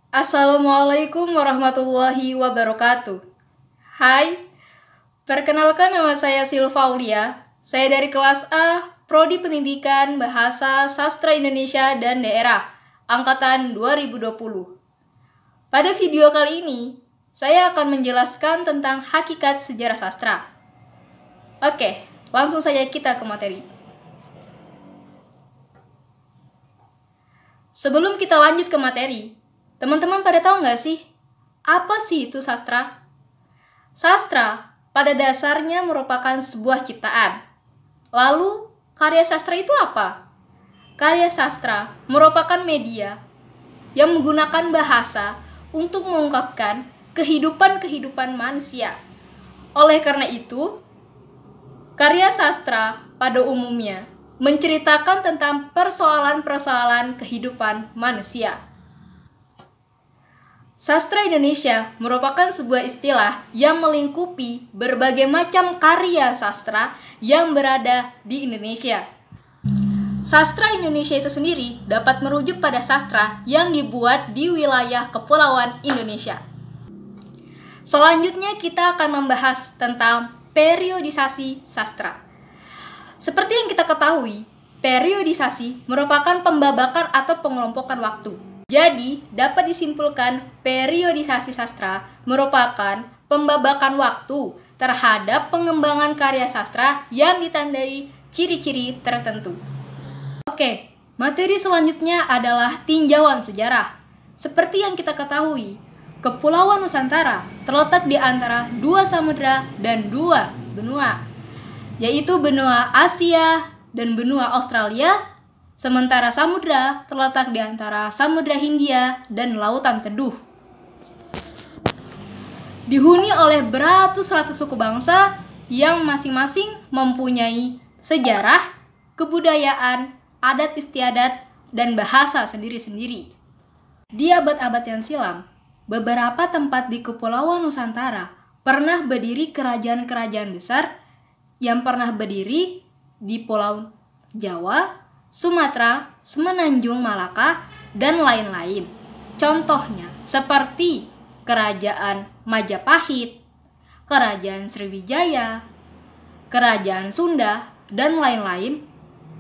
Assalamualaikum warahmatullahi wabarakatuh. Hai, perkenalkan nama saya Silva Aulia. Saya dari kelas A, Prodi Pendidikan Bahasa Sastra Indonesia dan Daerah, Angkatan 2020. Pada video kali ini, saya akan menjelaskan tentang hakikat sejarah sastra. Oke, langsung saja kita ke materi. Sebelum kita lanjut ke materi, teman-teman pada tahu nggak sih, apa sih itu sastra? Sastra pada dasarnya merupakan sebuah ciptaan. Lalu, karya sastra itu apa? Karya sastra merupakan media yang menggunakan bahasa untuk mengungkapkan kehidupan-kehidupan manusia. Oleh karena itu, karya sastra pada umumnya menceritakan tentang persoalan-persoalan kehidupan manusia. Sastra Indonesia merupakan sebuah istilah yang melingkupi berbagai macam karya sastra yang berada di Indonesia. Sastra Indonesia itu sendiri dapat merujuk pada sastra yang dibuat di wilayah kepulauan Indonesia. Selanjutnya kita akan membahas tentang periodisasi sastra. Seperti yang kita ketahui, periodisasi merupakan pembabakan atau pengelompokan waktu. Jadi, dapat disimpulkan periodisasi sastra merupakan pembabakan waktu terhadap pengembangan karya sastra yang ditandai ciri-ciri tertentu. Oke, materi selanjutnya adalah tinjauan sejarah. Seperti yang kita ketahui, Kepulauan Nusantara terletak di antara dua samudra dan dua benua, yaitu benua Asia dan benua Australia, sementara samudra terletak di antara Samudra Hindia dan Lautan Teduh. Dihuni oleh beratus-ratus suku bangsa yang masing-masing mempunyai sejarah, kebudayaan, adat istiadat, dan bahasa sendiri-sendiri. Di abad-abad yang silam, beberapa tempat di Kepulauan Nusantara pernah berdiri kerajaan-kerajaan besar yang pernah berdiri di Pulau Jawa, Sumatera, Semenanjung Malaka, dan lain-lain. Contohnya seperti Kerajaan Majapahit, Kerajaan Sriwijaya, Kerajaan Sunda, dan lain-lain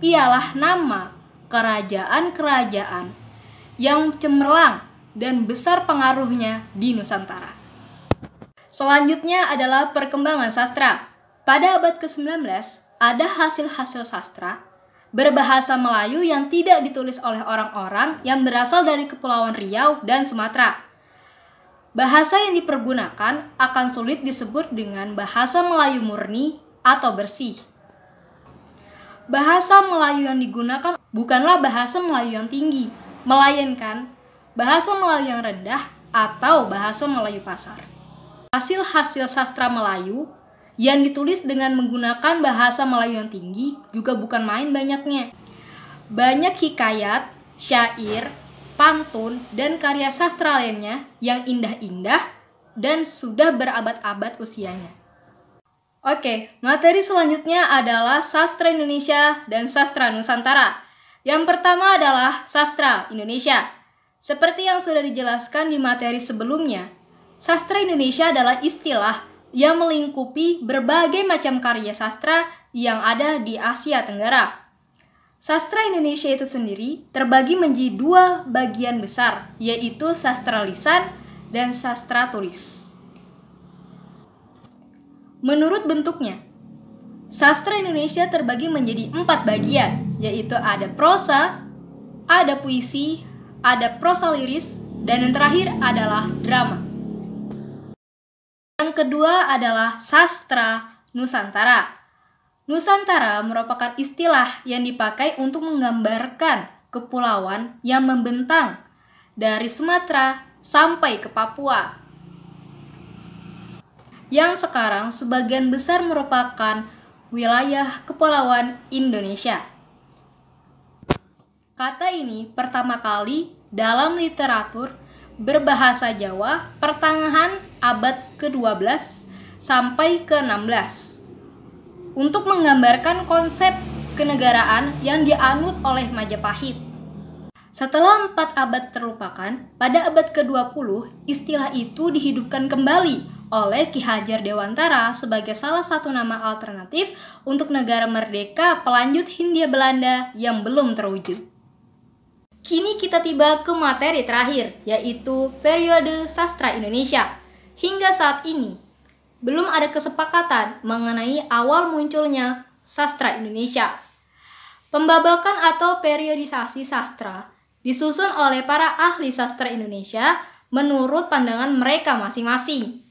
ialah nama kerajaan-kerajaan yang cemerlang dan besar pengaruhnya di Nusantara. Selanjutnya adalah perkembangan sastra. Pada abad ke-19, ada hasil-hasil sastra berbahasa Melayu yang tidak ditulis oleh orang-orang yang berasal dari Kepulauan Riau dan Sumatera. Bahasa yang dipergunakan akan sulit disebut dengan bahasa Melayu murni atau bersih. Bahasa Melayu yang digunakan bukanlah bahasa Melayu yang tinggi, melainkan bahasa Melayu yang rendah atau bahasa Melayu pasar. Hasil-hasil sastra Melayu yang ditulis dengan menggunakan bahasa Melayu yang tinggi juga bukan main banyaknya. Banyak hikayat, syair, pantun, dan karya sastra lainnya yang indah-indah dan sudah berabad-abad usianya. Oke, materi selanjutnya adalah sastra Indonesia dan sastra Nusantara. Yang pertama adalah sastra Indonesia. Seperti yang sudah dijelaskan di materi sebelumnya, sastra Indonesia adalah istilah yang melingkupi berbagai macam karya sastra yang ada di Asia Tenggara. Sastra Indonesia itu sendiri terbagi menjadi dua bagian besar, yaitu sastra lisan dan sastra tulis. Menurut bentuknya, sastra Indonesia terbagi menjadi 4 bagian, yaitu ada prosa, ada puisi, ada prosa liris, dan yang terakhir adalah drama. Yang kedua adalah sastra Nusantara. Nusantara merupakan istilah yang dipakai untuk menggambarkan kepulauan yang membentang dari Sumatera sampai ke Papua, yang sekarang sebagian besar merupakan wilayah kepulauan Indonesia. Kata ini pertama kali dalam literatur berbahasa Jawa pertengahan abad ke-12 sampai ke-16 untuk menggambarkan konsep kenegaraan yang dianut oleh Majapahit. Setelah 4 abad terlupakan, pada abad ke-20, istilah itu dihidupkan kembali oleh Ki Hajar Dewantara sebagai salah satu nama alternatif untuk negara merdeka pelanjut Hindia Belanda yang belum terwujud. Kini kita tiba ke materi terakhir, yaitu periode sastra Indonesia. Hingga saat ini, belum ada kesepakatan mengenai awal munculnya sastra Indonesia. Pembabakan atau periodisasi sastra disusun oleh para ahli sastra Indonesia menurut pandangan mereka masing-masing.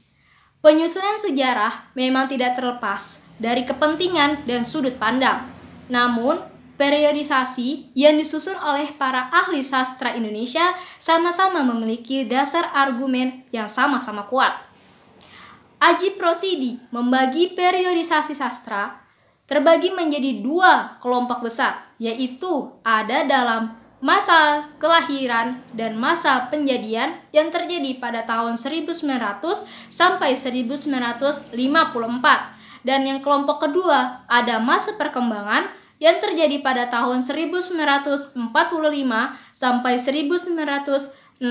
Penyusunan sejarah memang tidak terlepas dari kepentingan dan sudut pandang. Namun, periodisasi yang disusun oleh para ahli sastra Indonesia sama-sama memiliki dasar argumen yang sama-sama kuat. Aji Prosidi membagi periodisasi sastra terbagi menjadi 2 kelompok besar, yaitu ada dalam masa kelahiran dan masa penjadian yang terjadi pada tahun 1900 sampai 1954. Dan yang kelompok kedua ada masa perkembangan yang terjadi pada tahun 1945 sampai 1969.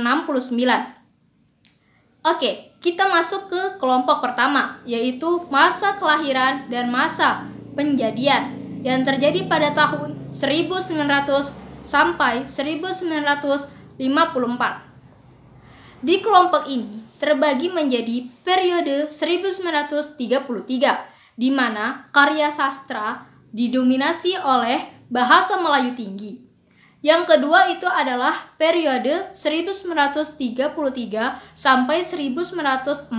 Oke, kita masuk ke kelompok pertama, yaitu masa kelahiran dan masa penjadian yang terjadi pada tahun 1900 sampai 1954. Di kelompok ini terbagi menjadi periode 1933, di mana karya sastra didominasi oleh bahasa Melayu tinggi. Yang kedua itu adalah periode 1933 sampai 1942.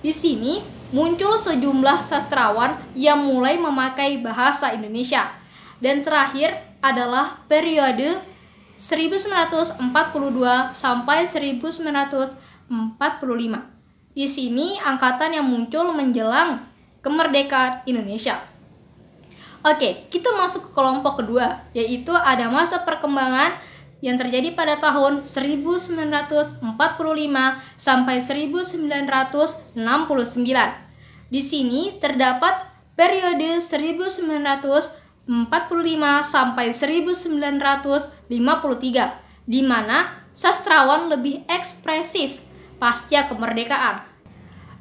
Di sini muncul sejumlah sastrawan yang mulai memakai bahasa Indonesia. Dan terakhir adalah periode 1942 sampai 1945. Di sini angkatan yang muncul menjelang kemerdekaan Indonesia. Oke, kita masuk ke kelompok kedua, yaitu ada masa perkembangan yang terjadi pada tahun 1945 sampai 1969. Di sini terdapat periode 1945 sampai 1953, di mana sastrawan lebih ekspresif pasca kemerdekaan.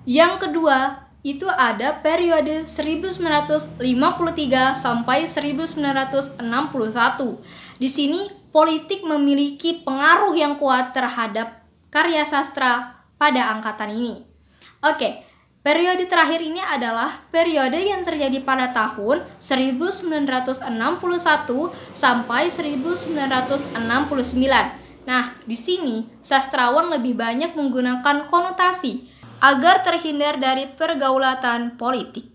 Yang kedua, itu ada periode 1953 sampai 1961. Di sini politik memiliki pengaruh yang kuat terhadap karya sastra pada angkatan ini. Oke, periode terakhir ini adalah periode yang terjadi pada tahun 1961 sampai 1969. Nah, di sini sastrawan lebih banyak menggunakan konotasi agar terhindar dari pergaulatan politik.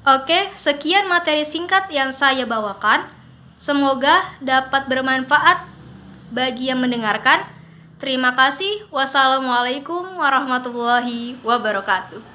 Oke, sekian materi singkat yang saya bawakan. Semoga dapat bermanfaat bagi yang mendengarkan. Terima kasih. Wassalamualaikum warahmatullahi wabarakatuh.